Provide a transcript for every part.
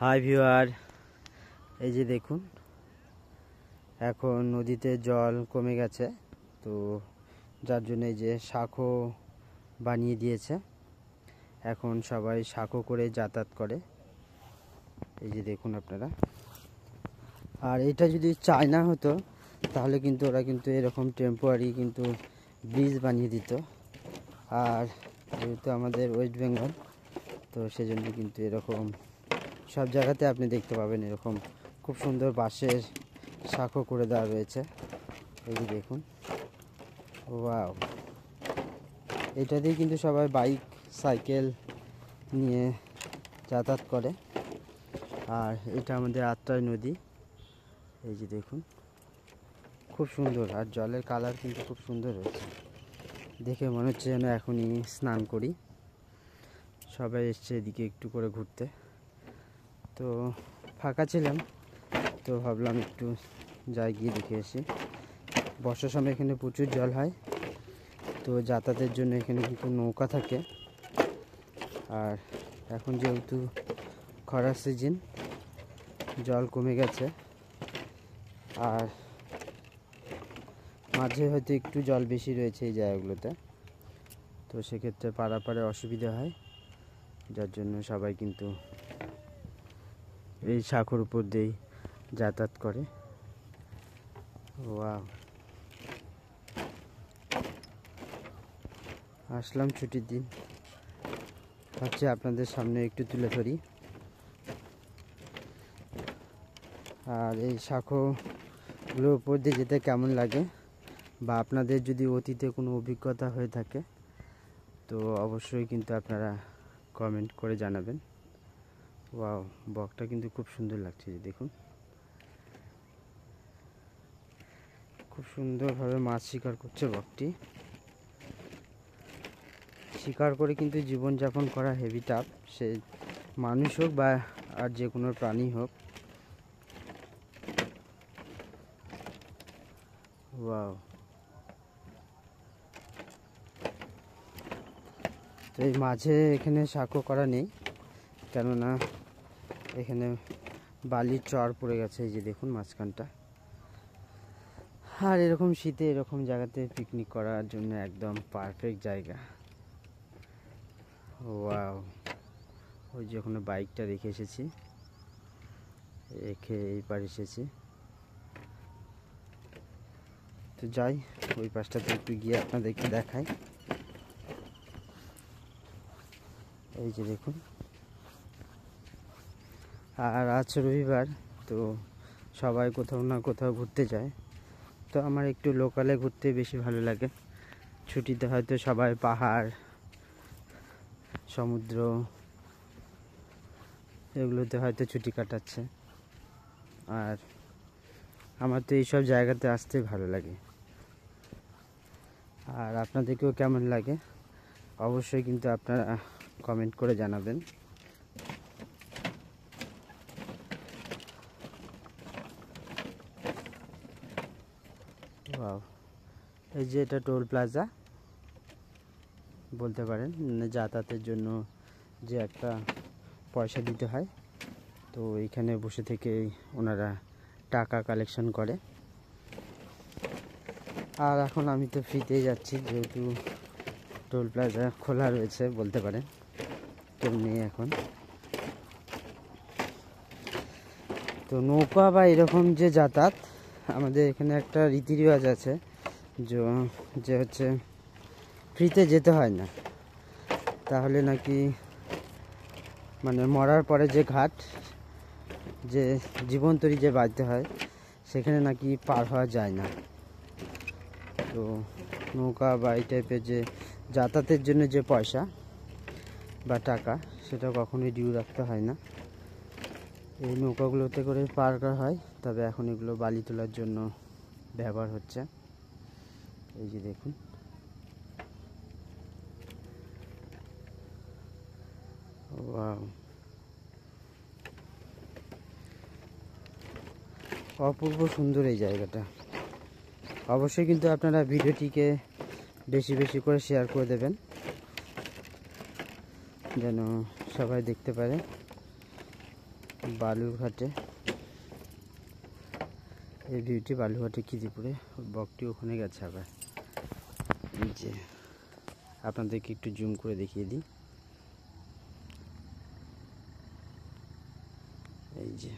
High viewer, এই যে দেখুন এখন নদীতে জল কমে গেছে, তো যার জন্য এই যে শাঁখো বানিয়ে দিয়েছে। এখন সবাই শাঁখো করে যাতায়াত করে, এই যে দেখুন আপনারা। আর এটা যদি চায়না হতো তাহলে কিন্তু ওরা কিন্তু এরকম টেম্পোরারি কিন্তু ব্রিজ বানিয়ে দিত। আর যেহেতু আমাদের ওয়েস্ট বেঙ্গল, তো সেজন্য কিন্তু এরকম সব জায়গাতে আপনি দেখতে পাবেন এরকম খুব সুন্দর বাঁশের শাঁখো করে দেওয়া রয়েছে। এই যে দেখুন, ওয়াও! এটা দিয়ে কিন্তু সবাই বাইক সাইকেল নিয়ে যাতায়াত করে। আর এটা আমাদের আত্রাই নদী, এই যে দেখুন খুব সুন্দর। আর জলের কালার কিন্তু খুব সুন্দর হয়েছে, দেখে মনে হচ্ছে যেন এখনই স্নান করি। সবাই এসছে এদিকে একটু করে ঘুরতে, তো ফাঁকা ছিলাম তো ভাবলাম একটু যাই, গিয়ে দেখে আসি। বর্ষার সময় এখানে প্রচুর জল হয়, তো যাতায়াতের জন্য এখানে কিন্তু নৌকা থাকে। আর এখন যেহেতু খরার সিজন, জল কমে গেছে, আর মাঝে হয়তো একটু জল বেশি রয়েছে এই জায়গাগুলোতে, তো সেক্ষেত্রে পারাপারে অসুবিধা হয়, যার জন্য সবাই কিন্তু এই শাঁখোর উপর দিয়েই যাতায়াত করে। ওয়াও! আসলাম ছুটির দিন, ভাবছি আপনাদের সামনে একটু তুলে ধরি। আর এই শাঁখোগুলোর উপর দিয়ে যেতে কেমন লাগে, বা আপনাদের যদি অতীতে কোনো অভিজ্ঞতা হয়ে থাকে তো অবশ্যই কিন্তু আপনারা কমেন্ট করে জানাবেন। ওয়াও! বকটা কিন্তু খুব সুন্দর লাগছে, যে দেখুন খুব সুন্দরভাবে মাছ শিকার করছে বকটি। শিকার করে কিন্তু জীবনযাপন করা হেভি টাফ, সে মানুষ হোক বা আর যে কোনো প্রাণী হোক। ওয়াও! তো এই মাঝে এখানে শাঁখো করা নেই, কেননা এখানে বালির চর পড়ে গেছে, এই যে দেখুন মাঝখানটা। আর এরকম শীতে এরকম জায়গাতে পিকনিক করার জন্য একদম পারফেক্ট জায়গা। ওয়াও! ওই যে ওখানে বাইকটা রেখে এসেছি, রেখে এই পার এসেছি। তো যাই ওই পাশটাতে একটু গিয়ে আপনাদেরকে দেখাই। এই যে দেখুন, আর আজ রবিবার, তো সবাই কোথাও না কোথাও ঘুরতে যায়, তো আমার একটু লোকালে ঘুরতে বেশি ভালো লাগে। ছুটিতে হয়তো সবাই পাহাড়, সমুদ্র এগুলোতে হয়তো ছুটি কাটাচ্ছে, আর আমার তো এইসব জায়গাতে আসতে ভালো লাগে। আর আপনাদেরকেও কেমন লাগে অবশ্যই কিন্তু আপনারা কমেন্ট করে জানাবেন। ওয়াও! এই যে এটা টোল প্লাজা বলতে পারেন, যাতায়াতের জন্য যে একটা পয়সা দিতে হয়, তো এইখানে বসে থেকে ওনারা টাকা কালেকশন করে। আর এখন আমি তো ফ্রিতেই যাচ্ছি, যেহেতু টোল প্লাজা খোলা রয়েছে বলতে পারেন, কেউ নেই এখন। তো নৌকা বা এরকম যে যাতায়াত, আমাদের এখানে একটা রীতি রেওয়াজ আছে যে হচ্ছে ফ্রিতে যেতে হয় না, তাহলে নাকি মানে মরার পরে যে ঘাট, যে জীবনতরী যে বাঁধতে হয়, সেখানে নাকি পার হওয়া যায় না। তো নৌকা বা এই টাইপের যে যাতায়াতের জন্য যে পয়সা বা টাকা, সেটা কখনোই ডিউ রাখতে হয় না। এই নৌকাগুলোতে করে পার করা হয়, তবে এখন এগুলো বালি তোলার জন্য ব্যবহার হচ্ছে। এই যে দেখুন, ওয়াও! অপূর্ব সুন্দর এই জায়গাটা। অবশ্যই কিন্তু আপনারা ভিডিওটিকে বেশি বেশি করে শেয়ার করে দেবেন, যেন সবাই দেখতে পারে। বালুরঘাটে এই ভিউটি, বালুরঘাটে খিদিপুরে। বকটি ওখানে গেছে আবার। এই যে আপনাদেরকে একটু জুম করে দেখিয়ে দিই। এই যে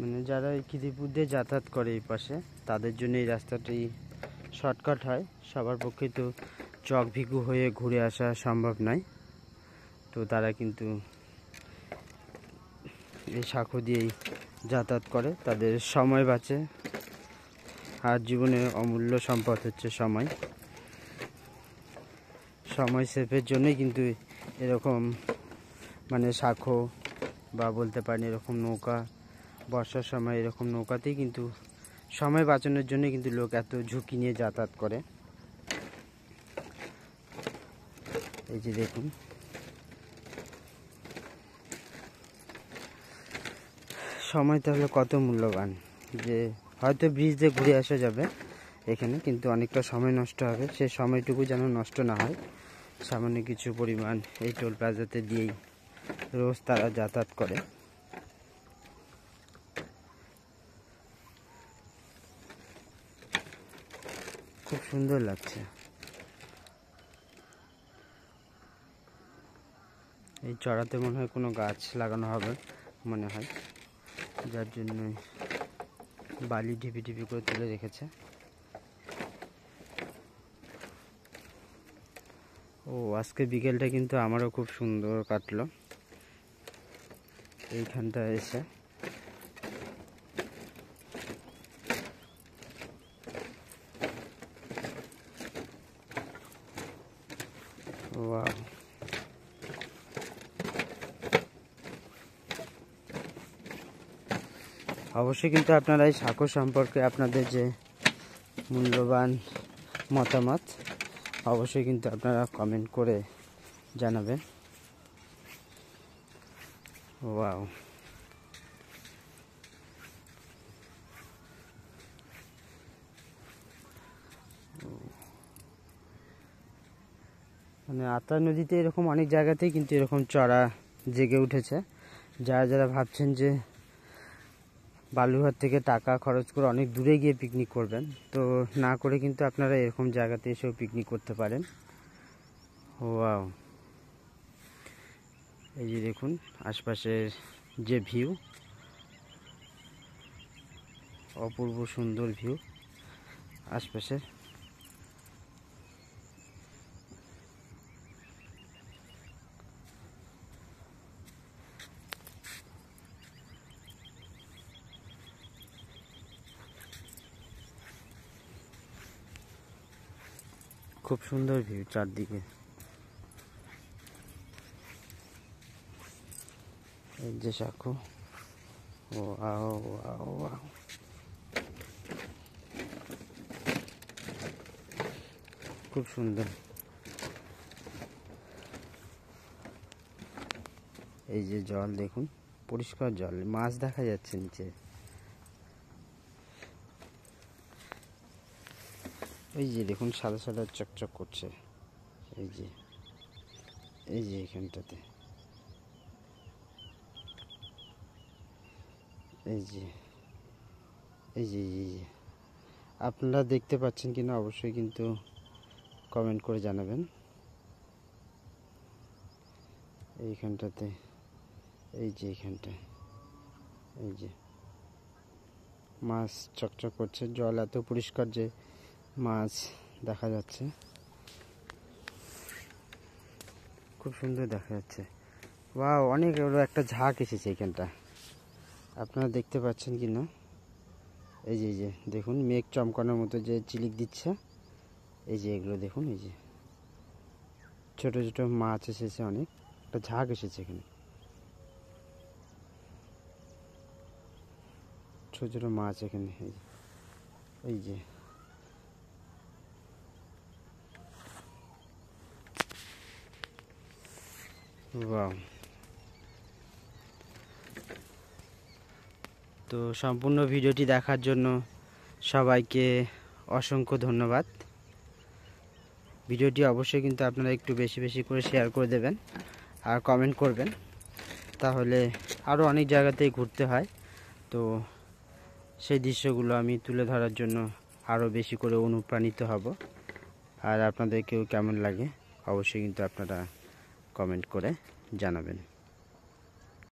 মানে যারা এই খিদিপুর দিয়ে যাতায়াত করে এই পাশে, তাদের জন্য এই রাস্তাটি শর্টকাট হয়। সবার পক্ষে তো চক ভিগু হয়ে ঘুরে আসা সম্ভব নয়, তো তারা কিন্তু এই শাঁখো দিয়েই যাতায়াত করে। তাদের সময় বাঁচে, আর জীবনের অমূল্য সম্পদ হচ্ছে সময়। সময় সেভের জন্যই কিন্তু এরকম মানে শাঁখো বা বলতে পারেন এরকম নৌকা, বর্ষার সময় এরকম নৌকাতেই কিন্তু সময় বাঁচানোর জন্য কিন্তু লোক এত ঝুঁকি নিয়ে যাতায়াত করে। এই যে দেখুন, সময় তাহলে কত মূল্যবান, যে হয়তো ব্রিজ দিয়ে ঘুরে আসা যাবে এখানে, কিন্তু অনেকটা সময় নষ্ট হবে। সেই সময়টুকু যেন নষ্ট না হয়, সামান্য কিছু পরিমাণ এই টোল প্লাজাতে দিয়েই রোজ তারা যাতায়াত করে। খুব সুন্দর লাগছে। এই চড়াতে মনে হয় কোনো গাছ লাগানো হবে মনে হয়, যার জন্য বালি ঢিপি ঢিপি করে তুলে রেখেছে। ও আজকে বিকেলটা কিন্তু আমারও খুব সুন্দর কাটলো এইখানটা এসে। ওয়াও, অবশ্যই কিন্তু আপনারা এই শাঁখো সম্পর্কে আপনাদের যে মূল্যবান মতামত অবশ্যই কিন্তু আপনারা কমেন্ট করে জানাবেন। ওয়াও, মানে আত্রা নদীতে এরকম অনেক জায়গাতেই কিন্তু এরকম চড়া জেগে উঠেছে। যারা যারা ভাবছেন যে বালুরঘাট থেকে টাকা খরচ করে অনেক দূরে গিয়ে পিকনিক করবেন, তো না করে কিন্তু আপনারা এরকম জায়গাতে এসেও পিকনিক করতে পারেন। ওয়াও, এই যে দেখুন আশপাশের যে ভিউ, অপূর্ব সুন্দর ভিউ আশপাশের। খুব সুন্দর ভিউ চারদিকে। এই যে শাঁখো, ওয়াও ওয়াও ওয়াও, খুব সুন্দর। এই যে জল দেখুন, পরিষ্কার জল, মাছ দেখা যাচ্ছে নিচে। এই যে দেখুন সাদা সাদা চকচক করছে। এই যে এই যে এখানটাতে, এই যে এই যে এই যে আপনারা দেখতে পাচ্ছেন কিনা অবশ্যই কিন্তু কমেন্ট করে জানাবেন। এইখানটাতে, এই যে এখানটায়, এই যে মাছ চকচক করছে, জল এত পরিষ্কার যে মাছ দেখা যাচ্ছে, খুব সুন্দর দেখা যাচ্ছে। ওয়াও, অনেক বড় একটা ঝাঁক এসেছে এখানটা, আপনারা দেখতে পাচ্ছেন কি না? এই যে দেখুন মেঘ চমকানোর মতো যে চিলিক দিচ্ছে, এই যে এগুলো দেখুন, এই যে ছোট ছোট মাছ এসেছে, অনেক একটা ঝাঁক এসেছে এখানে, ছোট ছোট মাছ এখানে। এই যে ওয়াও, তো সম্পূর্ণ ভিডিওটি দেখার জন্য সবাইকে অসংখ্য ধন্যবাদ। ভিডিওটি অবশ্যই কিন্তু আপনারা একটু বেশি বেশি করে শেয়ার করে দেবেন আর কমেন্ট করবেন, তাহলে আরও অনেক জায়গাতেই ঘুরতে হয়। তো সেই দৃশ্যগুলো আমি তুলে ধরার জন্য আরও বেশি করে অনুপ্রাণিত হব। আর আপনাদেরকেও কেমন লাগে অবশ্যই কিন্তু আপনারা কমেন্ট করে জানাবেন।